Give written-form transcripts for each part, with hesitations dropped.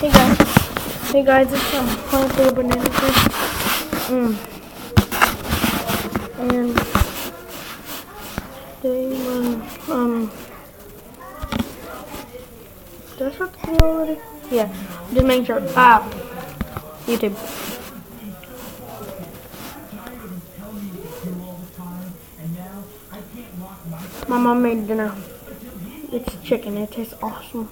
Hey guys, it's Hunter Banana Fish. And today did I start the video already? Yeah, just make sure. YouTube. My mom made dinner. It's chicken. It tastes awesome.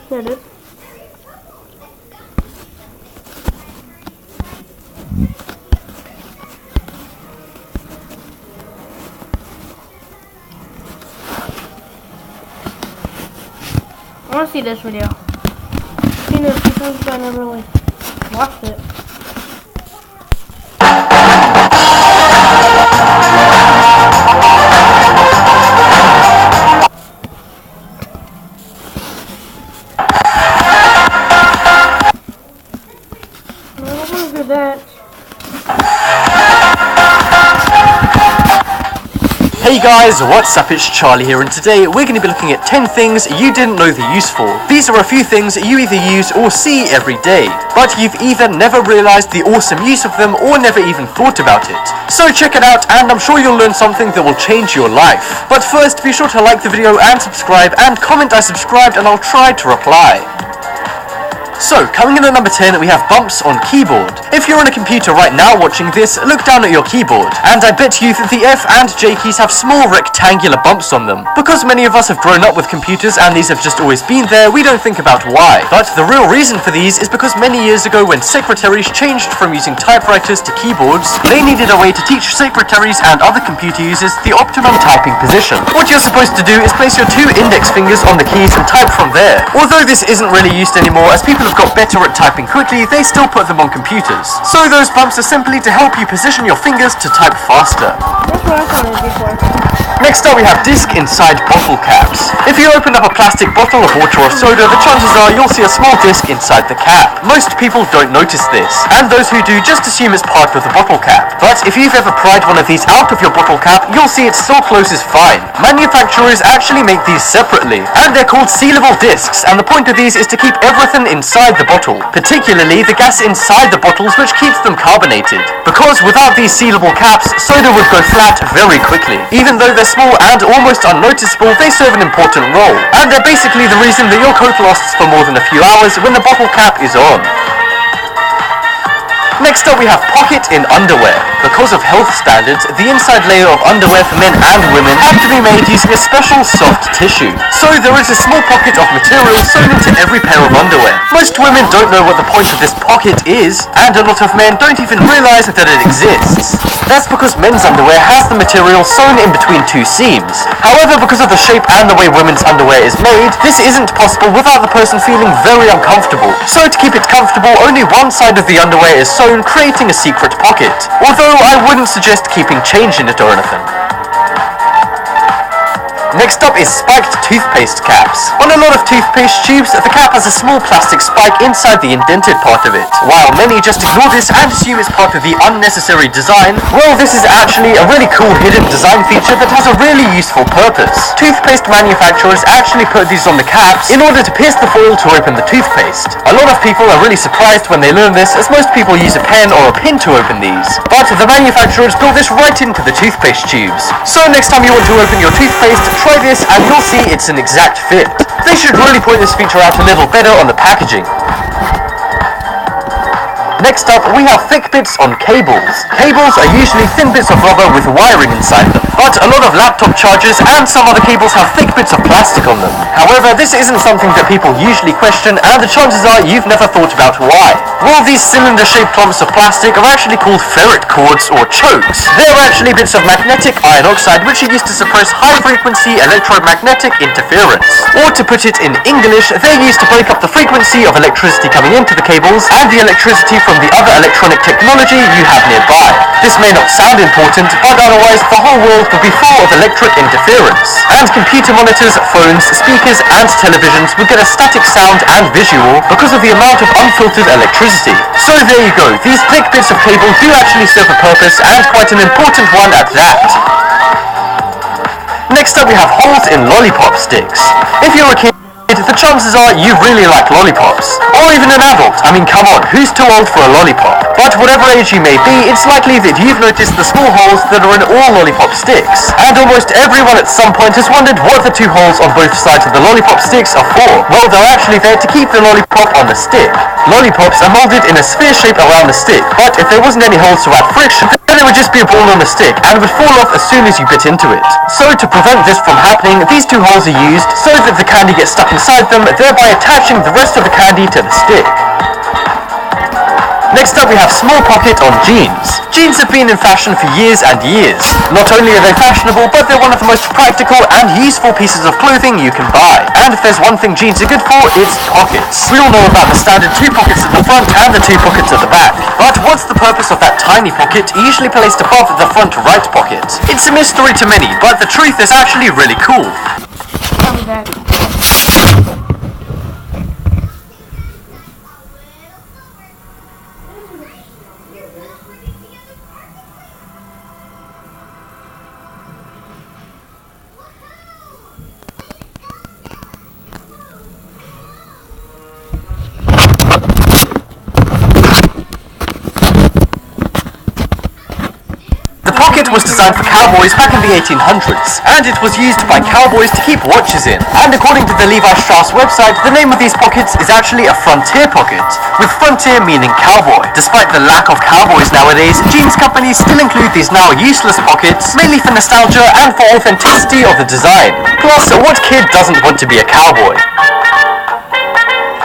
There it is. I want to see this video. I've seen it a few times, but I never really watched it. I don't want to do that. Hey guys, what's up? It's Charlie here, and today we're going to be looking at 10 things you didn't know the use for. These are a few things you either use or see every day, but you've either never realized the awesome use of them or never even thought about it. So check it out, and I'm sure you'll learn something that will change your life. But first, be sure to like the video and subscribe, and comment I subscribed, and I'll try to reply. So, coming in at number 10, we have bumps on keyboard. If you're on a computer right now watching this, look down at your keyboard, and I bet you that the F and J keys have small rectangular bumps on them. Because many of us have grown up with computers and these have just always been there, we don't think about why. But the real reason for these is because many years ago when secretaries changed from using typewriters to keyboards, they needed a way to teach secretaries and other computer users the optimum typing position. What you're supposed to do is place your two index fingers on the keys and type from there. Although this isn't really used anymore, as people have got better at typing quickly, they still put them on computers. So those bumps are simply to help you position your fingers to type faster. That's what I thought it was before. Next up we have disc inside bottle caps. If you open up a plastic bottle of water or soda, the chances are you'll see a small disc inside the cap. Most people don't notice this, and those who do just assume it's part of the bottle cap. But if you've ever pried one of these out of your bottle cap, you'll see it still closes fine. Manufacturers actually make these separately, and they're called sealable discs, and the point of these is to keep everything inside the bottle, particularly the gas inside the bottles, which keeps them carbonated. Because without these sealable caps, soda would go flat very quickly. Even though they're small and almost unnoticeable, they serve an important role, and they're basically the reason that your coat lasts for more than a few hours when the bottle cap is on. Next up we have pocket in underwear. Because of health standards, the inside layer of underwear for men and women have to be made using a special soft tissue. So there is a small pocket of material sewn into every pair of underwear. Most women don't know what the point of this pocket is, and a lot of men don't even realize that it exists. That's because men's underwear has the material sewn in between two seams. However, because of the shape and the way women's underwear is made, this isn't possible without the person feeling very uncomfortable. So to keep it comfortable, only one side of the underwear is sewn, creating a secret pocket. Although I wouldn't suggest keeping change in it or anything. Next up is spiked toothpaste caps. On a lot of toothpaste tubes, the cap has a small plastic spike inside the indented part of it. While many just ignore this and assume it's part of the unnecessary design, well, this is actually a really cool hidden design feature that has a really useful purpose. Toothpaste manufacturers actually put these on the caps in order to pierce the foil to open the toothpaste. A lot of people are really surprised when they learn this, as most people use a pen or a pin to open these. But the manufacturers built this right into the toothpaste tubes. So next time you want to open your toothpaste, try this and you'll see it's an exact fit. They should really point this feature out a little better on the packaging. Next up, we have thick bits on cables. Cables are usually thin bits of rubber with wiring inside them, but a lot of laptop chargers and some other cables have thick bits of plastic on them. However, this isn't something that people usually question, and the chances are you've never thought about why. Well, these cylinder-shaped clumps of plastic are actually called ferrite cords or chokes. They're actually bits of magnetic iron oxide which are used to suppress high-frequency electromagnetic interference. Or to put it in English, they're used to break up the frequency of electricity coming into the cables and the electricity from the other electronic technology you have nearby. This may not sound important, but otherwise the whole world would be full of electric interference, and computer monitors, phones, speakers, and televisions would get a static sound and visual because of the amount of unfiltered electricity. So there you go, these thick bits of cable do actually serve a purpose, and quite an important one at that. Next up we have holes in lollipop sticks. If you're a kid, the chances are you really like lollipops. Or even an adult. I mean, come on, who's too old for a lollipop? But whatever age you may be, it's likely that you've noticed the small holes that are in all lollipop sticks. And almost everyone at some point has wondered what the two holes on both sides of the lollipop sticks are for. Well, they're actually there to keep the lollipop on the stick. Lollipops are molded in a sphere shape around the stick, but if there wasn't any holes to add friction, then it would just be a ball on the stick and would fall off as soon as you bit into it. So to prevent this from happening, these two holes are used so that the candy gets stuck inside them, thereby attaching the rest of the candy to the stick. Next up we have small pocket on jeans. Jeans have been in fashion for years and years. Not only are they fashionable, but they're one of the most practical and useful pieces of clothing you can buy. And if there's one thing jeans are good for, it's pockets. We all know about the standard 2 pockets at the front and the 2 pockets at the back. But what's the purpose of that tiny pocket usually placed above the front right pocket? It's a mystery to many, but the truth is actually really cool. I'll be back. The pocket was designed for cowboys back in the 1800s, and it was used by cowboys to keep watches in. And according to the Levi Strauss website, the name of these pockets is actually a frontier pocket, with frontier meaning cowboy. Despite the lack of cowboys nowadays, jeans companies still include these now useless pockets, mainly for nostalgia and for authenticity of the design. Plus, what kid doesn't want to be a cowboy?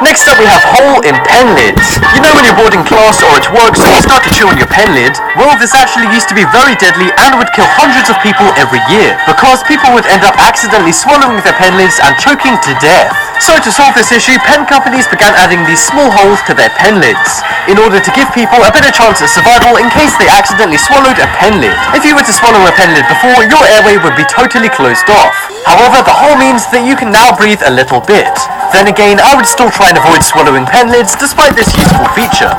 Next up we have hole in pen lids. You know when you're bored in class or at work so you start to chew on your pen lid? Well, this actually used to be very deadly and would kill hundreds of people every year, because people would end up accidentally swallowing their pen lids and choking to death. So to solve this issue, pen companies began adding these small holes to their pen lids, in order to give people a better chance at survival in case they accidentally swallowed a pen lid. If you were to swallow a pen lid before, your airway would be totally closed off. However, the hole means that you can now breathe a little bit. Then again, I would still try and avoid swallowing pen lids despite this useful feature.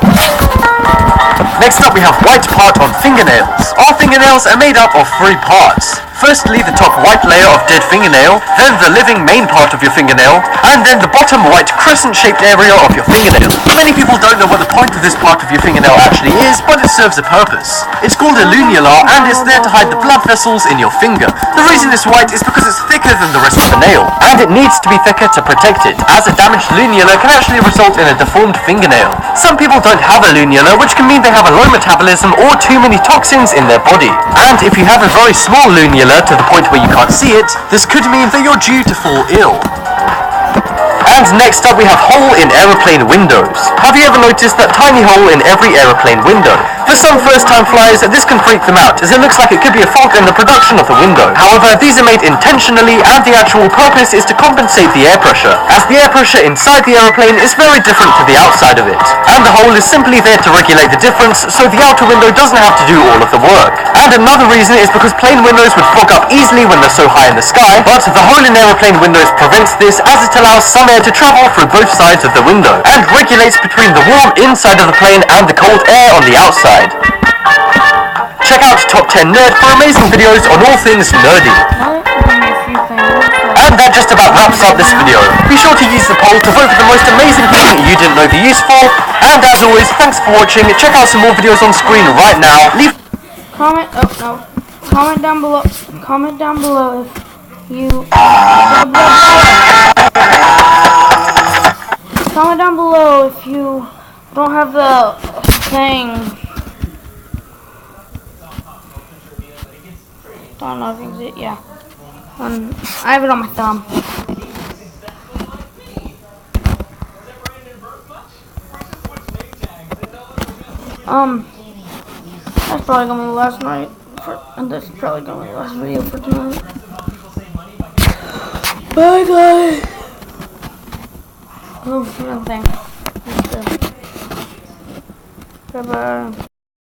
Next up we have white part on fingernails. Our fingernails are made up of 3 parts. Firstly, the top white layer of dead fingernail, then the living main part of your fingernail, and then the bottom white crescent-shaped area of your fingernail. Many people don't know what the point of this part of your fingernail actually is, but it serves a purpose. It's called a lunula, and it's there to hide the blood vessels in your finger. The reason it's white is because it's thicker than the rest of the nail, and it needs to be thicker to protect it, as a damaged lunula can actually result in a deformed fingernail. Some people don't have a lunula, which can mean they have a low metabolism or too many toxins in their body. And if you have a very small lunula to the point where you can't see it, this could mean that you're due to fall ill. And next up we have hole in aeroplane windows. Have you ever noticed that tiny hole in every aeroplane window? For some first-time flyers, this can freak them out, as it looks like it could be a fault in the production of the window. However, these are made intentionally, and the actual purpose is to compensate the air pressure, as the air pressure inside the aeroplane is very different to the outside of it. And the hole is simply there to regulate the difference, so the outer window doesn't have to do all of the work. And another reason is because plane windows would fog up easily when they're so high in the sky, but the hole in aeroplane windows prevents this, as it allows some air to travel through both sides of the window, and regulates between the warm inside of the plane and the cold air on the outside. Check out Top 10 Nerd for amazing videos on all things nerdy. And that just about wraps up this video. Be sure to use the poll to vote for the most amazing thing you didn't know the use for. And as always, thanks for watching. Check out some more videos on screen right now. Comment down below. Comment down below if you. Comment down below if you don't have the thing. Don't know if you can see it. Yeah. I have it on my thumb. That's probably gonna be the last night, and this is probably gonna be the last video for tonight. Bye guys. Oh, nothing. Bye bye.